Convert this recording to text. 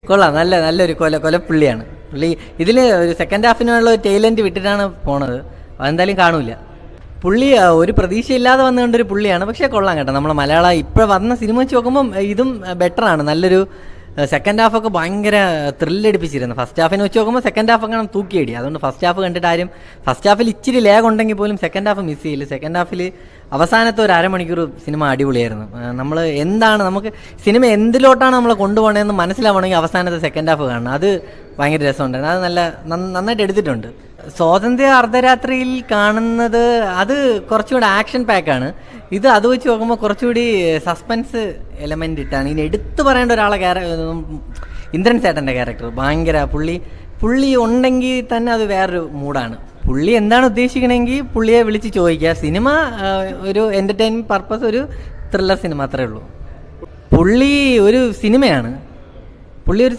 കൊള്ളാം, നല്ലൊരു കൊലപ്പുള്ളിയാണ് പുള്ളി. ഇതിൽ ഒരു സെക്കൻഡ് ഹാഫിനുള്ള ഒരു ടൈലൻറ്റ് വിട്ടിട്ടാണ് പോണത്, അതെന്തായാലും കാണൂല. പുള്ളി ഒരു പ്രതീക്ഷയില്ലാതെ വന്നുകൊണ്ടൊരു പുള്ളിയാണ്, പക്ഷേ കൊള്ളാം കേട്ടോ. നമ്മളെ മലയാളം ഇപ്പോൾ വന്ന സിനിമ വെച്ച് നോക്കുമ്പം ഇതും ബെറ്ററാണ്. നല്ലൊരു സെക്കൻഡ് ഹാഫൊക്കെ ഭയങ്കര ത്രില്ലടിപ്പിച്ചിരുന്നു. ഫസ്റ്റ് ഹാഫിനെ വെച്ച് നോക്കുമ്പോൾ സെക്കൻഡ് ഹാഫ് അങ്ങനെ തൂക്കിയടി. അതുകൊണ്ട് ഫസ്റ്റ് ഹാഫ് കണ്ടിട്ട് ആരും, ഫസ്റ്റ് ഹാഫിൽ ഇച്ചിരി ലേഗ് ഉണ്ടെങ്കിൽ പോലും സെക്കൻഡ് ഹാഫ് മിസ് ചെയ്യില്ല. സെക്കൻഡ് ഹാഫിൽ അവസാനത്തെ ഒരു അരമണിക്കൂർ സിനിമ അടിപൊളിയായിരുന്നു. നമ്മൾ എന്താണ്, നമുക്ക് സിനിമ എന്തിലോട്ടാണ് നമ്മളെ കൊണ്ടുപോകണമെന്ന് മനസ്സിലാവണമെങ്കിൽ അവസാനത്തെ സെക്കൻഡ് ഹാഫ് കാണണം. അത് ഭയങ്കര രസമുണ്ടായിരുന്നു. അത് നന്നായിട്ട് എടുത്തിട്ടുണ്ട്. സ്വാതന്ത്ര്യ അർദ്ധരാത്രിയിൽ കാണുന്നത് അത് കുറച്ചുകൂടി ആക്ഷൻ പാക്കാണ്. ഇത് അത് വെച്ച് നോക്കുമ്പോൾ കുറച്ചുകൂടി സസ്പെൻസ് എലമെൻ്റ് ഇട്ടാണ്. ഇനി എടുത്തു പറയേണ്ട ഒരാളെ ഇന്ദ്രൻ ചേട്ടൻ്റെ ക്യാരക്ടർ ഭയങ്കര, പുള്ളി ഉണ്ടെങ്കിൽ തന്നെ അത് വേറൊരു മൂഡാണ്. പുള്ളി എന്താണ് ഉദ്ദേശിക്കണമെങ്കിൽ പുള്ളിയെ വിളിച്ച് ചോദിക്കുക. സിനിമ ഒരു എൻ്റർടൈൻമെൻറ്റ് പർപ്പസ്, ഒരു ത്രില്ലർ സിനിമ, അത്രേ ഉള്ളൂ. പുള്ളി ഒരു സിനിമയാണ്, പുള്ളി ഒരു